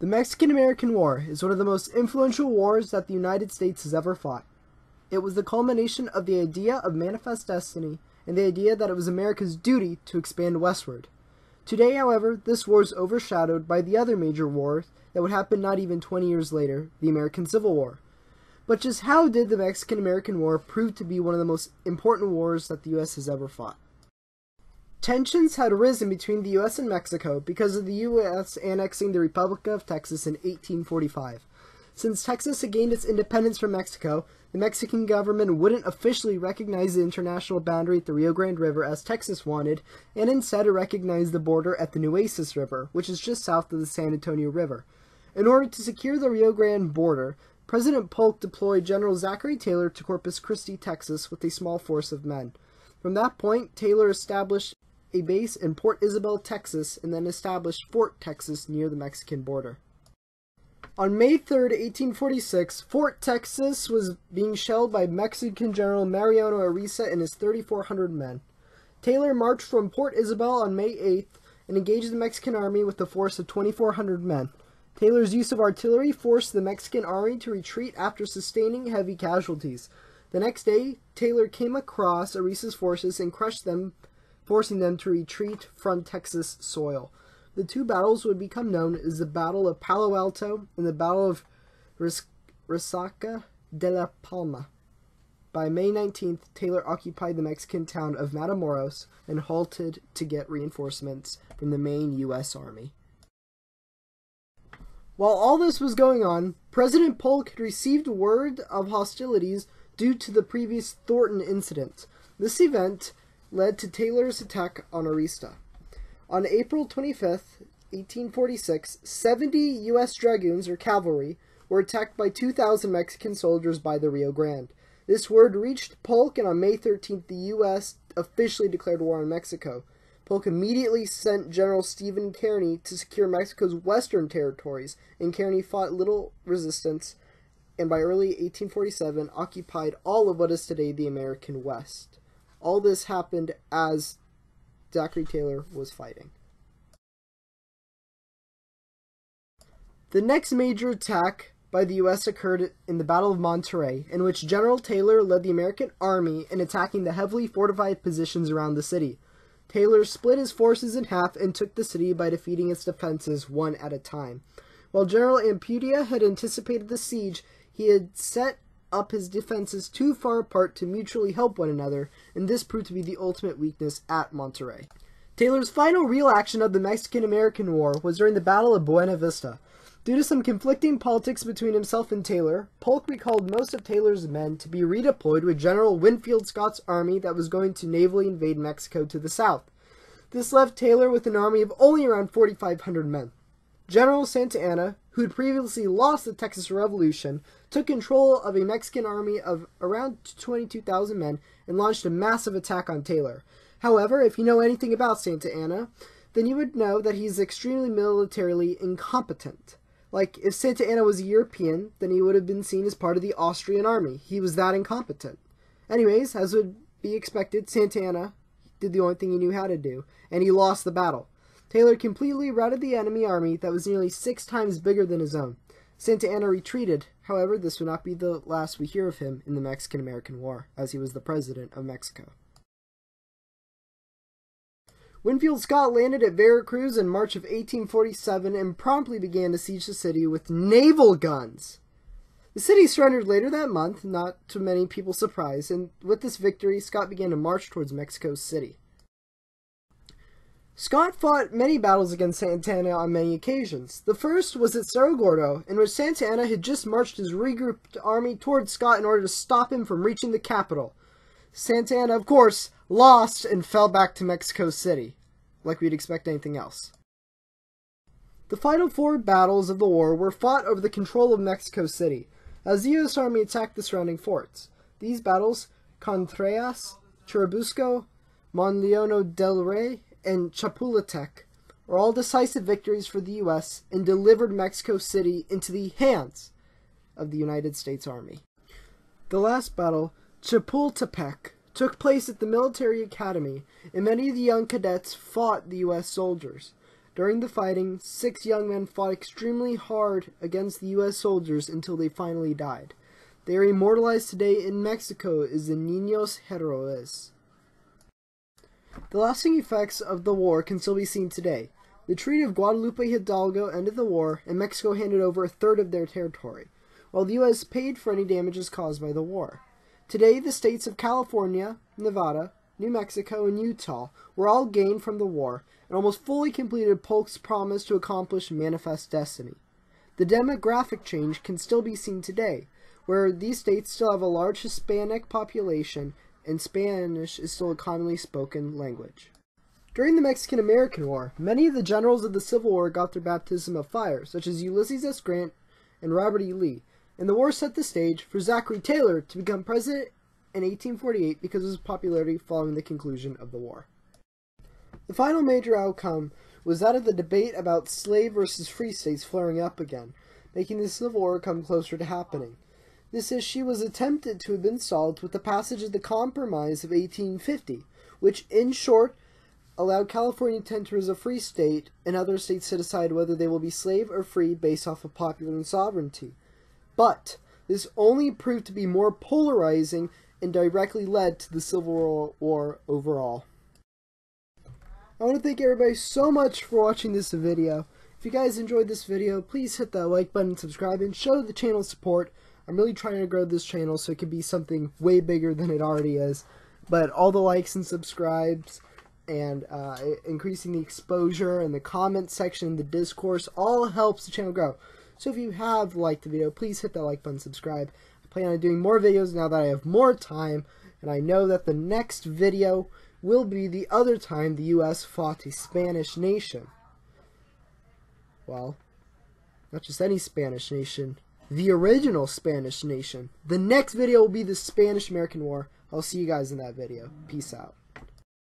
The Mexican-American War is one of the most influential wars that the United States has ever fought. It was the culmination of the idea of manifest destiny and the idea that it was America's duty to expand westward. Today, however, this war is overshadowed by the other major war that would happen not even 20 years later, the American Civil War. But just how did the Mexican-American War prove to be one of the most important wars that the U.S. has ever fought? Tensions had arisen between the U.S. and Mexico because of the U.S. annexing the Republic of Texas in 1845. Since Texas had gained its independence from Mexico, the Mexican government wouldn't officially recognize the international boundary at the Rio Grande River as Texas wanted, and instead recognized the border at the Nueces River, which is just south of the San Antonio River. In order to secure the Rio Grande border, President Polk deployed General Zachary Taylor to Corpus Christi, Texas, with a small force of men. From that point, Taylor established a base in Port Isabel, Texas, and then established Fort Texas near the Mexican border. On May 3, 1846, Fort Texas was being shelled by Mexican General Mariano Ariza and his 3,400 men. Taylor marched from Port Isabel on May 8th and engaged the Mexican army with a force of 2,400 men. Taylor's use of artillery forced the Mexican army to retreat after sustaining heavy casualties. The next day, Taylor came across Ariza's forces and crushed them, forcing them to retreat from Texas soil. The two battles would become known as the Battle of Palo Alto and the Battle of Resaca de la Palma. By May 19th, Taylor occupied the Mexican town of Matamoros and halted to get reinforcements from the main U.S. Army. While all this was going on, President Polk had received word of hostilities due to the previous Thornton incident. This event led to Taylor's attack on Ariza. On April 25, 1846, 70 U.S. dragoons, or cavalry, were attacked by 2,000 Mexican soldiers by the Rio Grande. This word reached Polk, and on May 13th, the U.S. officially declared war on Mexico. Polk immediately sent General Stephen Kearny to secure Mexico's western territories, and Kearny fought little resistance, and by early 1847 occupied all of what is today the American West. All this happened as Zachary Taylor was fighting. The next major attack by the U.S. occurred in the Battle of Monterey, in which General Taylor led the American army in attacking the heavily fortified positions around the city. Taylor split his forces in half and took the city by defeating its defenses one at a time. While General Ampudia had anticipated the siege, he had set up his defenses too far apart to mutually help one another, and this proved to be the ultimate weakness at Monterey. Taylor's final real action of the Mexican-American War was during the Battle of Buena Vista. Due to some conflicting politics between himself and Taylor, Polk recalled most of Taylor's men to be redeployed with General Winfield Scott's army that was going to navally invade Mexico to the south. This left Taylor with an army of only around 4,500 men. General Santana, who had previously lost the Texas Revolution, took control of a Mexican army of around 22,000 men and launched a massive attack on Taylor. However, if you know anything about Santana, then you would know that he's extremely militarily incompetent. Like, if Santa Anna was a European, then he would have been seen as part of the Austrian army. He was that incompetent. Anyways, as would be expected, Santa Anna did the only thing he knew how to do, and he lost the battle. Taylor completely routed the enemy army that was nearly 6 times bigger than his own. Santa Anna retreated. However, this would not be the last we hear of him in the Mexican-American War, as he was the president of Mexico. Winfield Scott landed at Veracruz in March of 1847 and promptly began to siege the city with naval guns. The city surrendered later that month, not to many people's surprise, and with this victory, Scott began to march towards Mexico City. Scott fought many battles against Santa Anna on many occasions. The first was at Cerro Gordo, in which Santa Anna had just marched his regrouped army towards Scott in order to stop him from reaching the capital. Santa Anna, of course, lost and fell back to Mexico City, like we'd expect anything else. The final 4 battles of the war were fought over the control of Mexico City, as the U.S. Army attacked the surrounding forts. These battles, Contreras, Churubusco, Monleona del Rey, and Chapultepec, were all decisive victories for the U.S. and delivered Mexico City into the hands of the United States Army. The last battle, Chapultepec, took place at the military academy, and many of the young cadets fought the U.S. soldiers. During the fighting, 6 young men fought extremely hard against the U.S. soldiers until they finally died. They are immortalized today in Mexico as the Niños Héroes. The lasting effects of the war can still be seen today. The Treaty of Guadalupe Hidalgo ended the war, and Mexico handed over a third of their territory, while the U.S. paid for any damages caused by the war. Today, the states of California, Nevada, New Mexico, and Utah were all gained from the war, and almost fully completed Polk's promise to accomplish manifest destiny. The demographic change can still be seen today, where these states still have a large Hispanic population, and Spanish is still a commonly spoken language. During the Mexican-American War, many of the generals of the Civil War got their baptism of fire, such as Ulysses S. Grant and Robert E. Lee, and the war set the stage for Zachary Taylor to become president in 1848 because of his popularity following the conclusion of the war. The final major outcome was that of the debate about slave versus free states flaring up again, making the Civil War come closer to happening. This issue was attempted to have been solved with the passage of the Compromise of 1850, which, in short, allowed California to enter as a free state, and other states to decide whether they will be slave or free based off of popular sovereignty. But this only proved to be more polarizing and directly led to the Civil War overall. I want to thank everybody so much for watching this video. If you guys enjoyed this video, please hit that like button, subscribe, and show the channel support. I'm really trying to grow this channel so it can be something way bigger than it already is. But all the likes and subscribes and increasing the exposure and the comment section, the discourse, all helps the channel grow. So if you have liked the video, please hit that like button, subscribe. I plan on doing more videos now that I have more time, and I know that the next video will be the other time the U.S. fought a Spanish nation. Well, not just any Spanish nation, the original Spanish nation. The next video will be the Spanish-American War. I'll see you guys in that video. Peace out.